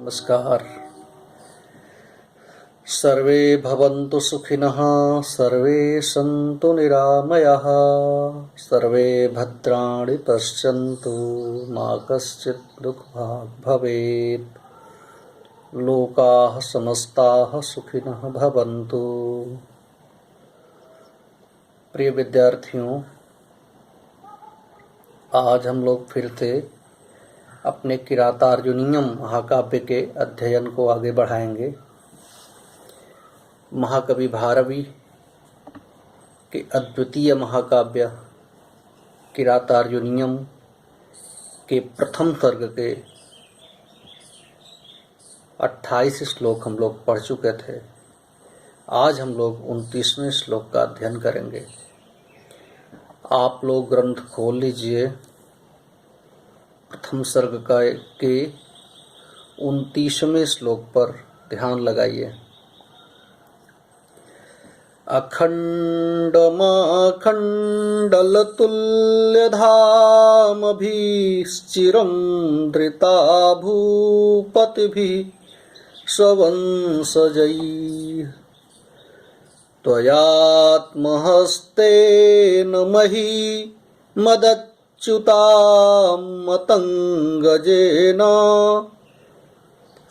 नमस्कार। सर्वे भवन्तु सुखिनः, सर्वे सन्तु निरामयाः, सर्वे भद्राणि पश्यन्तु, मा कश्चित् दुःखभाग् भवेत्। लोकाः समस्ताः सुखिनः भवन्तु। प्रिय विद्यार्थियों, आज हम लोग फिर से अपने किरातार्जुनीयम महाकाव्य के अध्ययन को आगे बढ़ाएंगे। महाकवि भारवी के अद्वितीय महाकाव्य किरातार्जुनीयम के प्रथम सर्ग के 28 श्लोक हम लोग पढ़ चुके थे। आज हम लोग 29वें श्लोक का अध्ययन करेंगे। आप लोग ग्रंथ खोल लीजिए। प्रथम सर्ग का के 29वें श्लोक पर ध्यान लगाइए। अखण्डमाखण्डलतुल्यधामभिश्चिरं धृता भूपतिभिः स्वंसजैः त्वयात्महस्तेन मही मतंगजेन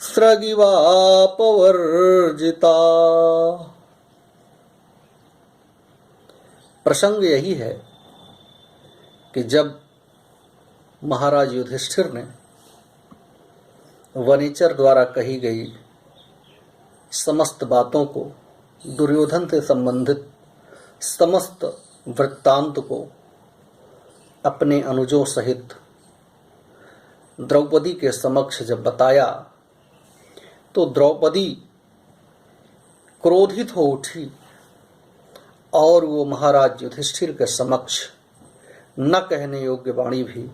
स्रगिवापवर्जिता। प्रसंग यही है कि जब महाराज युधिष्ठिर ने वनिचर द्वारा कही गई समस्त बातों को, दुर्योधन से संबंधित समस्त वृत्तांत को अपने अनुजों सहित द्रौपदी के समक्ष जब बताया, तो द्रौपदी क्रोधित हो उठी और वो महाराज युधिष्ठिर के समक्ष न कहने योग्य वाणी भी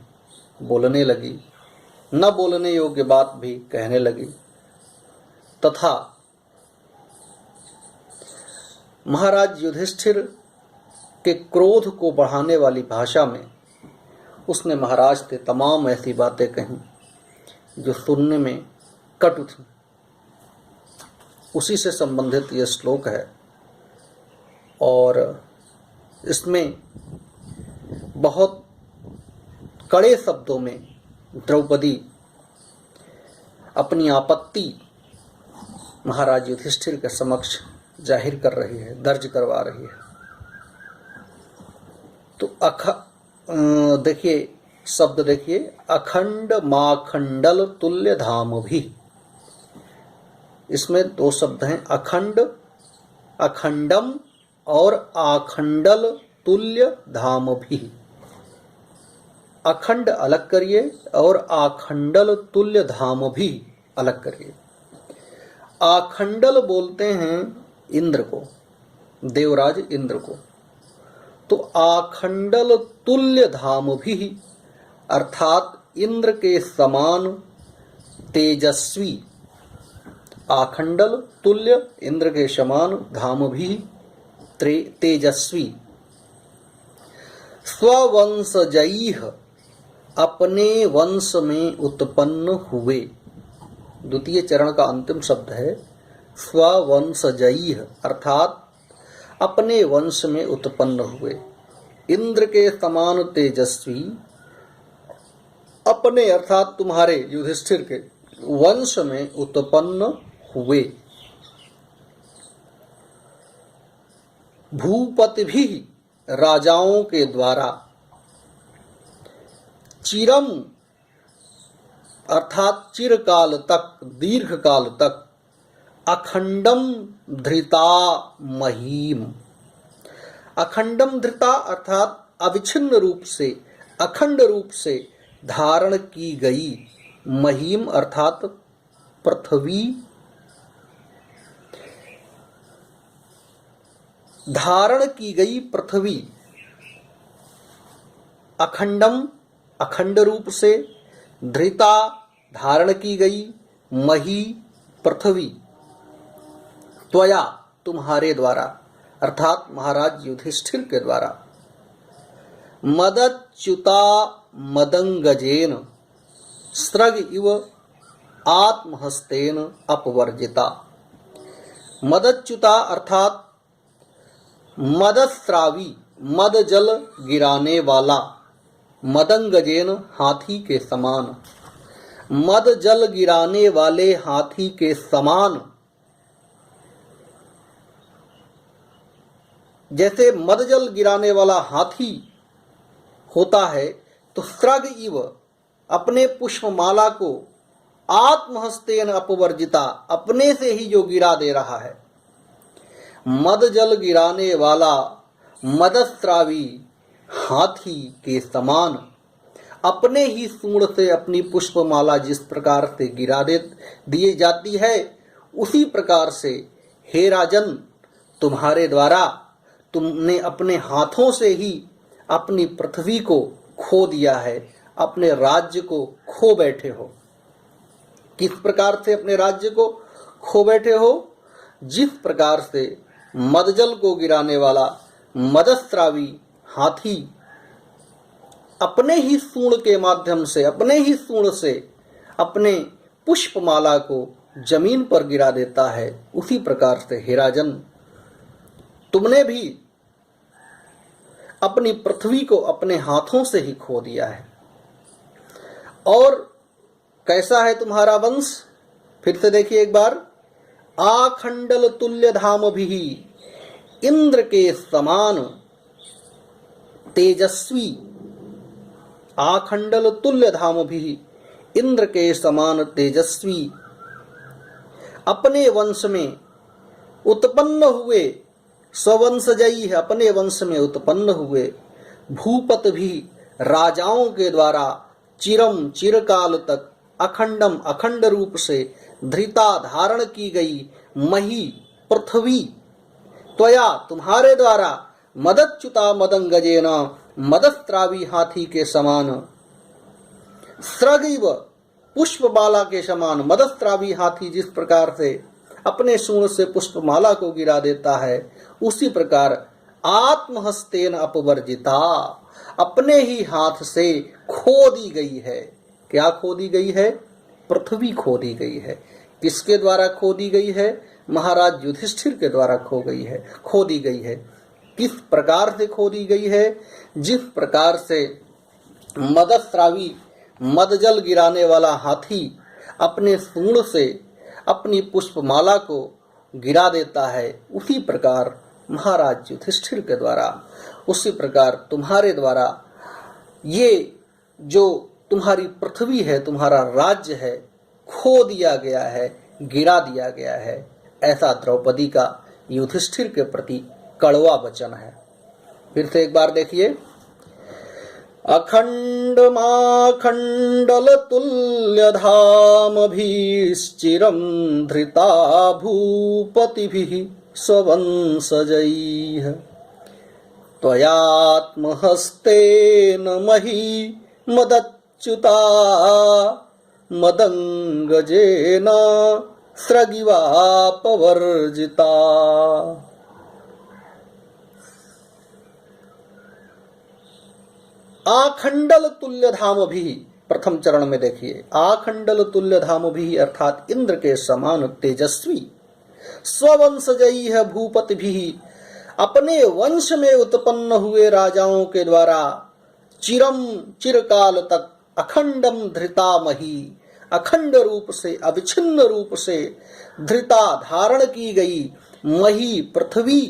बोलने लगी, न बोलने योग्य बात भी कहने लगी, तथा महाराज युधिष्ठिर के क्रोध को बढ़ाने वाली भाषा में उसने महाराज से तमाम ऐसी बातें कहीं जो सुनने में कटु थी। उसी से संबंधित यह श्लोक है और इसमें बहुत कड़े शब्दों में द्रौपदी अपनी आपत्ति महाराज युधिष्ठिर के समक्ष जाहिर कर रही है, दर्ज करवा रही है। तो देखिए शब्द, देखिए, अखंड माखंडल तुल्य धाम भी। इसमें दो शब्द हैं, अखंड, अखंडम और आखंडल तुल्य धाम भी। अखंड अलग करिए और आखंडल तुल्य धाम भी अलग करिए। आखंडल बोलते हैं इंद्र को, देवराज इंद्र को। तो आखंडल तुल्य धाम भी अर्थात इंद्र के समान तेजस्वी, आखंडल तुल्य इंद्र के समान, धाम भी तेजस्वी, स्ववंशजैः अपने वंश में उत्पन्न हुए। द्वितीय चरण का अंतिम शब्द है स्ववंशजैः अर्थात अपने वंश में उत्पन्न हुए। इंद्र के समान तेजस्वी, अपने अर्थात तुम्हारे युधिष्ठिर के वंश में उत्पन्न हुए। भूपति भी राजाओं के द्वारा, चिरम अर्थात चिरकाल तक, दीर्घ काल तक, अखंडम धृता महीम। अखंडम धृता अर्थात अविच्छिन्न रूप से, अखंड रूप से धारण की गई, महीम अर्थात पृथ्वी, धारण की गई पृथ्वी। अखंडम अखंड रूप से, धृता धारण की गई, मही पृथ्वी, त्वया तुम्हारे द्वारा अर्थात महाराज युधिष्ठिर के द्वारा, मदच्युता मदंगजेन स्रग इव आत्महस्तेन अपवर्जिता। मदच्युता अर्थात मदस्रावी, मद जल गिराने वाला, मदंगजेन हाथी के समान, मद जल गिराने वाले हाथी के समान। जैसे मद जल गिराने वाला हाथी होता है, तो स्रग इव अपने पुष्पमाला को आत्महस्तेन अपवर्जिता, अपने से ही जो गिरा दे रहा है। मद जल गिराने वाला मदस्रावी हाथी के समान अपने ही सूंड से अपनी पुष्पमाला जिस प्रकार से गिरा दे दिए जाती है, उसी प्रकार से हे राजन, तुम्हारे द्वारा तुमने अपने हाथों से ही अपनी पृथ्वी को खो दिया है, अपने राज्य को खो बैठे हो। किस प्रकार से अपने राज्य को खो बैठे हो? जिस प्रकार से मदजल को गिराने वाला मदस्रावी हाथी अपने ही सूंड के माध्यम से, अपने ही सूंड से अपने पुष्पमाला को जमीन पर गिरा देता है, उसी प्रकार से हे राजन, तुमने भी अपनी पृथ्वी को अपने हाथों से ही खो दिया है। और कैसा है तुम्हारा वंश? फिर से देखिए एक बार। आखंडल तुल्य धाम भी इंद्र के समान तेजस्वी, आखंडल तुल्य धाम भी इंद्र के समान तेजस्वी, अपने वंश में उत्पन्न हुए, स्ववंशजयी है, अपने वंश में उत्पन्न हुए, भूपत भी राजाओं के द्वारा चिरम चिरकाल तक अखंडम अखंड रूप से धृता धारण की गई मही पृथ्वी, त्वया तुम्हारे द्वारा मदच्युता मदंगजेन, मदस्त्रावी हाथी के समान, स्रगिव पुष्पमाला के समान, मदस्त्रावी हाथी जिस प्रकार से अपने सूंड से पुष्पमाला को गिरा देता है, उसी प्रकार आत्महस्तेन अपवर्जिता, अपने ही हाथ से खो दी गई है। क्या खो दी गई है? पृथ्वी खो दी गई है। किसके द्वारा खो दी गई है? महाराज युधिष्ठिर के द्वारा खो दी गई है। किस प्रकार से खो दी गई है? जिस प्रकार से मदस्रावी, मदजल गिराने वाला हाथी अपने सूंड से अपनी पुष्पमाला को गिरा देता है, उसी प्रकार महाराज युधिष्ठिर के द्वारा, उसी प्रकार तुम्हारे द्वारा ये जो तुम्हारी पृथ्वी है, तुम्हारा राज्य है, खो दिया गया है, गिरा दिया गया है। ऐसा द्रौपदी का युधिष्ठिर के प्रति कड़वा वचन है। फिर से एक बार देखिए। अखंड माखंडल तुल्य धाम भीश्चिरम धृता भूपतिभिः स्ववंशजैः, त्वयात्महस्तेन मही मदच्युता मदंगजेन स्रगिवापवर्जिता। आखंडल तुल्य धाम भी, प्रथम चरण में देखिए, आखंडल तुल्य धाम भी अर्थात इंद्र के समान तेजस्वी, स्ववंशजयी है भूपति भी, अपने वंश में उत्पन्न हुए राजाओं के द्वारा चिरम चिरकाल तक अखंडम धृता मही, अखंड रूप से, अविच्छिन्न रूप से धृता धारण की गई मही पृथ्वी,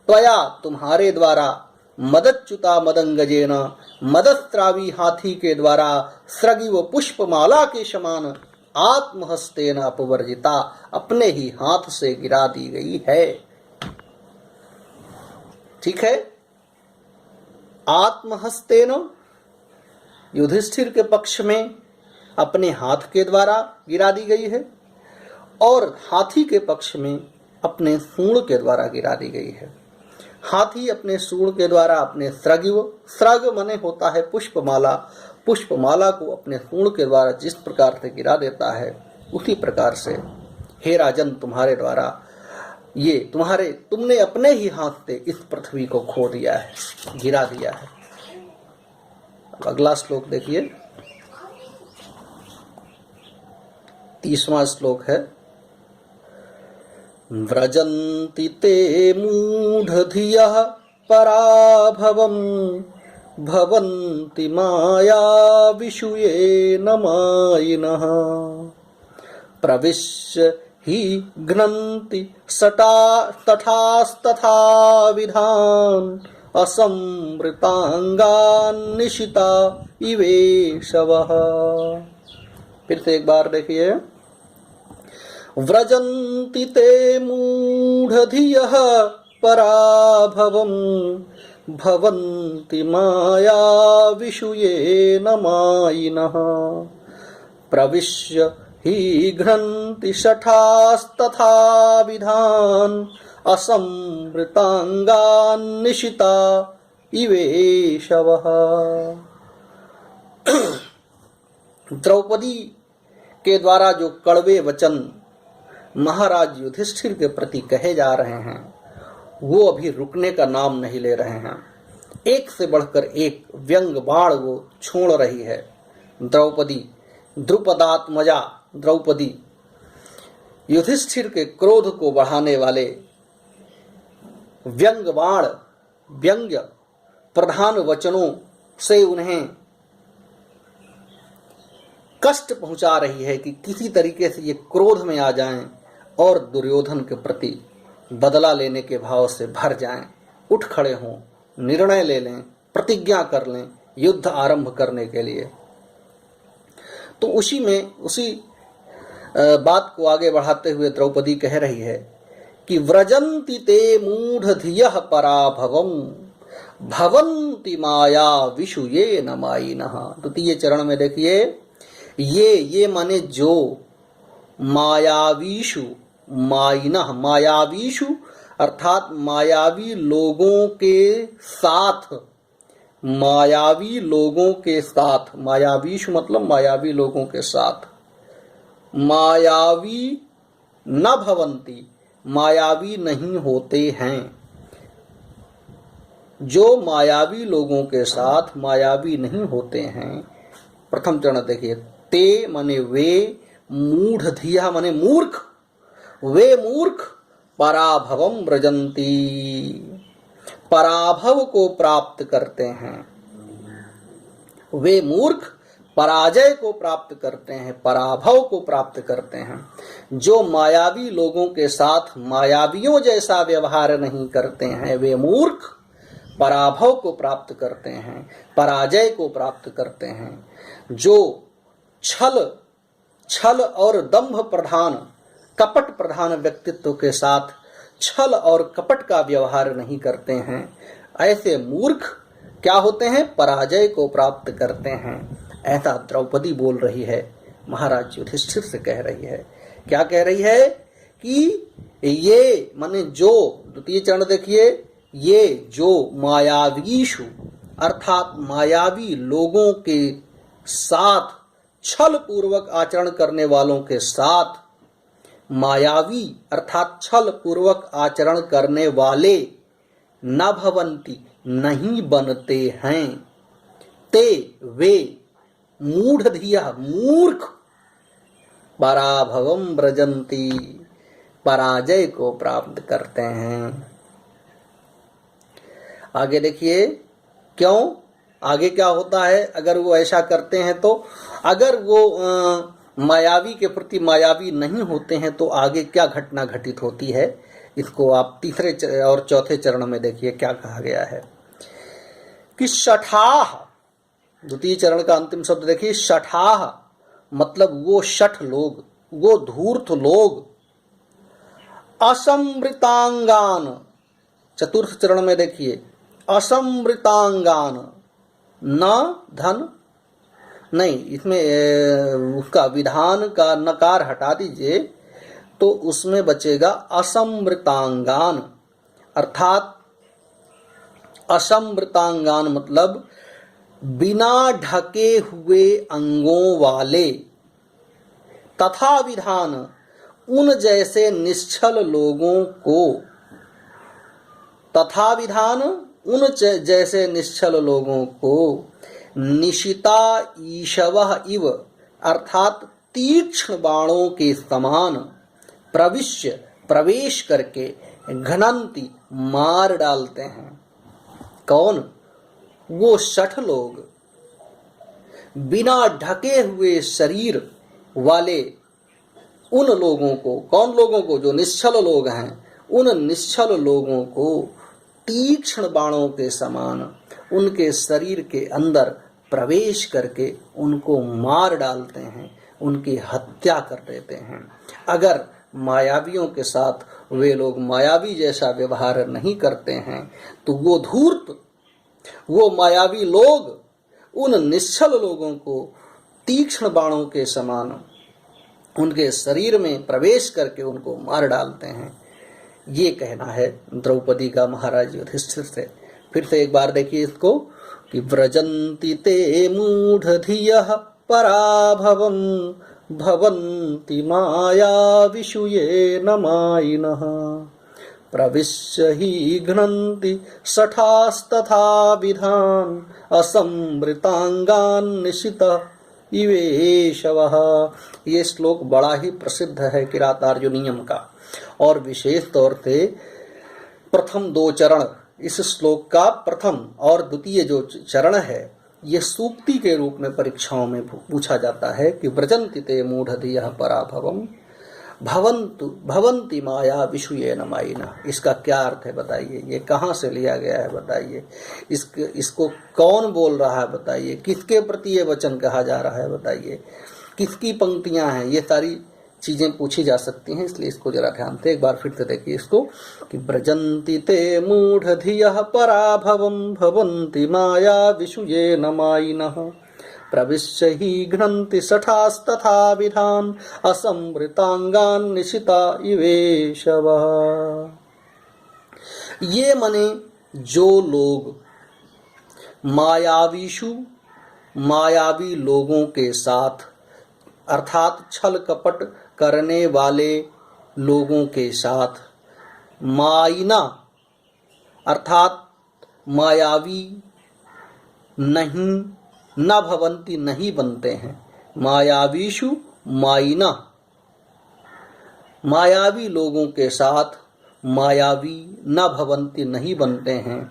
त्वया तुम्हारे द्वारा, मदच्युता मदंगजेन, मदस्त्रावी हाथी के द्वारा, स्रगिव पुष्पमाला के समान, आत्महस्तेन अपवर्जिता, अपने ही हाथ से गिरा दी गई है। ठीक है। आत्महस्तेन युधिष्ठिर के पक्ष में अपने हाथ के द्वारा गिरा दी गई है, और हाथी के पक्ष में अपने सूंड के द्वारा गिरा दी गई है। हाथी अपने सूंड के द्वारा अपने स्रगिव, स्रग मने होता है पुष्पमाला, पुष्पमाला को अपने सूंड के द्वारा जिस प्रकार से गिरा देता है, उसी प्रकार से हे राजन, तुम्हारे द्वारा ये तुमने अपने ही हाथ से इस पृथ्वी को खो दिया है, गिरा दिया है। अगला श्लोक देखिए। 30वां श्लोक है। व्रजन्ति ते मूढ़धियः पराभवम् भवन्ति मायाविषु येन मायिनः प्रविश्य हि घ्नन्ति तथास्तथा विधान् असंवृतांगान् निशिता इवेशवः। फिर से एक बार देखिए। व्रजन्ति ते मूढ़धियः पराभवम् भवन्ति मायाविषु येन मायिनः प्रविश्य हि घ्नन्ति शठास्तथा विधान् असंवृतांगान् निशिता इवेशवः। द्रौपदी के द्वारा जो कड़वे वचन महाराज युधिष्ठिर के प्रति कहे जा रहे हैं वो अभी रुकने का नाम नहीं ले रहे हैं। एक से बढ़कर एक व्यंग बाण वो छोड़ रही है। द्रौपदी, द्रुपदात्मजा द्रौपदी, युधिष्ठिर के क्रोध को बढ़ाने वाले व्यंग बाण, व्यंग्य प्रधान वचनों से उन्हें कष्ट पहुंचा रही है कि किसी तरीके से ये क्रोध में आ जाएं और दुर्योधन के प्रति बदला लेने के भाव से भर जाएं, उठ खड़े हों, निर्णय ले लें, प्रतिज्ञा कर लें युद्ध आरंभ करने के लिए। तो उसी बात को आगे बढ़ाते हुए द्रौपदी कह रही है कि व्रजन्ति ते मूढ़धियः पराभवम् भवन्ति मायाविषु येन मायिनः। द्वितीय चरण में देखिए, ये माने जो, मायावीषु, मायिनः, मायावीषु अर्थात मायावी लोगों के साथ, मायावी लोगों के साथ, मायावीषु मतलब मायावी लोगों के साथ, मायावी न भवन्ति, मायावी नहीं होते हैं, जो मायावी लोगों के साथ मायावी नहीं होते हैं। प्रथम चरण देखिए, ते माने वे, मूढ़धिया माने मूर्ख, वे मूर्ख पराभवम व्रजन्ति, पराभव को प्राप्त करते हैं। वे मूर्ख पराजय को प्राप्त करते हैं, पराभव को प्राप्त करते हैं। जो मायावी लोगों के साथ मायावियों जैसा व्यवहार नहीं करते हैं वे मूर्ख पराभव को प्राप्त करते हैं, पराजय को प्राप्त करते हैं। जो छल और दंभ प्रधान, कपट प्रधान व्यक्तित्व के साथ छल और कपट का व्यवहार नहीं करते हैं, ऐसे मूर्ख क्या होते हैं? पराजय को प्राप्त करते हैं। ऐसा द्रौपदी बोल रही है, महाराज युधिष्ठिर से कह रही है। क्या कह रही है? कि ये माने जो, द्वितीय चरण देखिए, ये जो मायावीषु अर्थात मायावी लोगों के साथ, छल पूर्वक आचरण करने वालों के साथ, मायावी अर्थात छल पूर्वक आचरण करने वाले न भवन्ति नहीं बनते हैं, ते वे मूढ़धिया मूर्ख पराभवम व्रजन्ति पराजय को प्राप्त करते हैं। आगे देखिए क्यों, आगे क्या होता है अगर वो ऐसा करते हैं तो, अगर वो मायावी के प्रति मायावी नहीं होते हैं तो आगे क्या घटना घटित होती है, इसको आप तीसरे और चौथे चरण में देखिए क्या कहा गया है कि शठाह, द्वितीय चरण का अंतिम शब्द देखिए, शठाह मतलब वो शठ लोग, वो धूर्त लोग, असंवृतांगान, चतुर्थ चरण में देखिए, असंवृतांगान, न धन नहीं, इसमें उसका विधान का नकार हटा दीजिए तो उसमें बचेगा असंवृतांगान, अर्थात असंवृतांगान मतलब बिना ढके हुए अंगों वाले, तथा विधान उन जैसे निश्चल लोगों को, तथा विधान उन जैसे निश्चल लोगों को, निशिता ईशवः इव अर्थात तीक्ष्ण बाणों के समान प्रवेश करके घ्नन्ति मार डालते हैं। कौन? वो 60 लोग बिना ढके हुए शरीर वाले उन लोगों को, कौन लोगों को? जो निश्चल लोग हैं, उन निश्चल लोगों को तीक्ष्ण बाणों के समान उनके शरीर के अंदर प्रवेश करके उनको मार डालते हैं, उनकी हत्या कर देते हैं। अगर मायावियों के साथ वे लोग मायावी जैसा व्यवहार नहीं करते हैं तो वो धूर्त, वो मायावी लोग उन निश्चल लोगों को तीक्ष्ण बाणों के समान उनके शरीर में प्रवेश करके उनको मार डालते हैं। ये कहना है द्रौपदी का महाराज युधिष्ठिर से। फिर से एक बार देखिए इसको कि व्रजन्ति ते मूढ़ धियः पराभवं भवन्ति माया विषुयेन मायिनः प्रविश्य हि घ्नन्ति शठास्तथा विधान असंवृतांगान् निशितः इवेशवः। ये श्लोक बड़ा ही प्रसिद्ध है किरातार्जुनीयम का, और विशेष तौर से प्रथम 2 चरण, इस श्लोक का प्रथम और द्वितीय जो चरण है, ये सूक्ति के रूप में परीक्षाओं में पूछा जाता है कि व्रजन्ति ते मूढ़धियः पराभवम् भवन्ति माया विषुयेन मायिनः। इसका क्या अर्थ है बताइए? ये कहाँ से लिया गया है बताइए? इसको कौन बोल रहा है बताइए? किसके प्रति ये वचन कहा जा रहा है बताइए? किसकी पंक्तियां हैं? ये सारी चीजें पूछी जा सकती हैं, इसलिए इसको जरा ध्यान से एक बार फिर से देखिए इसको कि व्रजन्ति ते मूढ़धियः पराभवं भवन्ति माया विषुयेन मायिनः प्रविश्य हि घ्नन्ति शठास्तथा विधान असंवृतांगान् निशिता इवेशवः। ये मने जो लोग मायावी लोगों के साथ अर्थात छल कपट करने वाले लोगों के साथ मायिना अर्थात मायावी न भवंती नहीं बनते हैं। मायावीषु मायिना, मायावी लोगों के साथ मायावी न भवंती नहीं बनते हैं।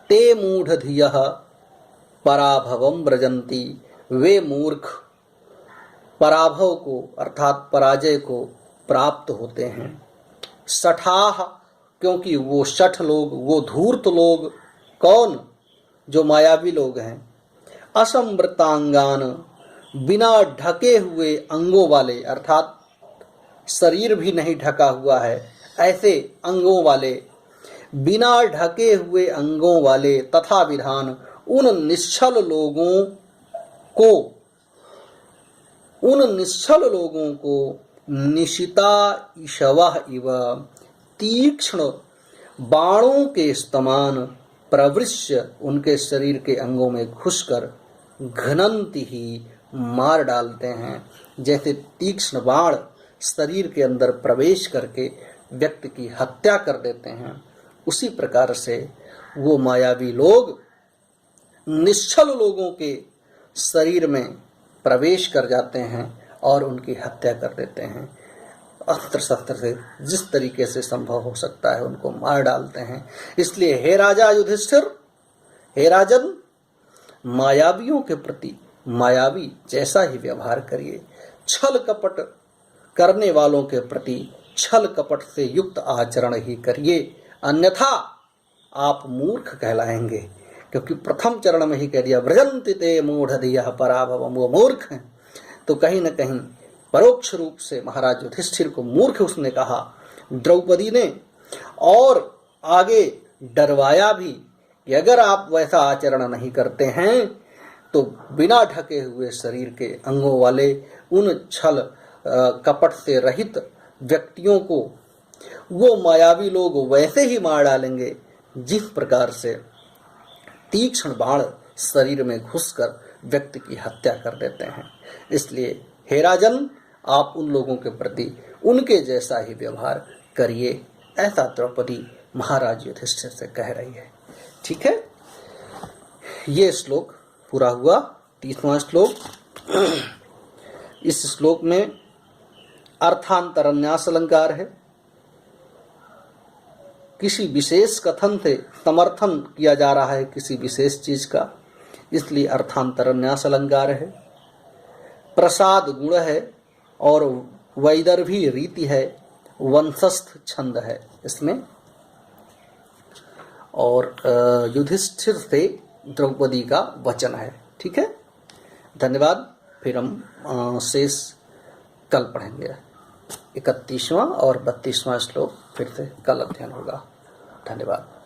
ते मूढ़धियः पराभवं व्रजन्ति, वे मूर्ख पराभव को अर्थात पराजय को प्राप्त होते हैं। शठाः, क्योंकि वो शठ लोग, वो धूर्त लोग, कौन? जो मायावी लोग हैं। असंवृतांगान, बिना ढके हुए अंगों वाले, अर्थात शरीर भी नहीं ढका हुआ है, ऐसे अंगों वाले, बिना ढके हुए अंगों वाले तथा विधान उन निश्चल लोगों को निशिता इशवः इव, तीक्ष्ण बाणों के समान प्रवृश्य उनके शरीर के अंगों में घुसकर घ्नन्ति ही मार डालते हैं। जैसे तीक्ष्ण बाण शरीर के अंदर प्रवेश करके व्यक्ति की हत्या कर देते हैं, उसी प्रकार से वो मायावी लोग निश्चल लोगों के शरीर में प्रवेश कर जाते हैं और उनकी हत्या कर देते हैं। अस्त्र शस्त्र से जिस तरीके से संभव हो सकता है उनको मार डालते हैं। इसलिए हे राजा युधिष्ठिर, हे राजन, मायावियों के प्रति मायावी जैसा ही व्यवहार करिए, छल कपट करने वालों के प्रति छल कपट से युक्त आचरण ही करिए, अन्यथा आप मूर्ख कहलाएंगे। क्योंकि प्रथम चरण में ही कह दिया व्रजन्ति ते मूढ़धियः पराभवम्, वो मूर्ख हैं। तो कहीं न कहीं परोक्ष रूप से महाराज युधिष्ठिर को मूर्ख उसने कहा द्रौपदी ने, और आगे डरवाया भी कि अगर आप वैसा आचरण नहीं करते हैं तो बिना ढके हुए शरीर के अंगों वाले उन छल कपट से रहित व्यक्तियों को वो मायावी लोग वैसे ही मार डालेंगे जिस प्रकार से तीक्ष्ण बाण शरीर में घुसकर व्यक्ति की हत्या कर देते हैं। इसलिए हे राजन, आप उन लोगों के प्रति उनके जैसा ही व्यवहार करिए, ऐसा द्रौपदी महाराज युधिष्ठिर से कह रही है। ठीक है, ये श्लोक पूरा हुआ। 30वां श्लोक इस श्लोक में अर्थांतरन्यास अलंकार है। किसी विशेष कथन से समर्थन किया जा रहा है किसी विशेष चीज का, इसलिए अर्थांतरन्यास अलंकार है। प्रसाद गुण है और वैदर्भी रीति है, वंशस्थ छंद है इसमें। और युधिष्ठिर से द्रौपदी का वचन है। ठीक है, धन्यवाद। फिर हम शेष कल पढ़ेंगे। 31वां और 32वां श्लोक फिर से कल अध्ययन होगा। धन्यवाद।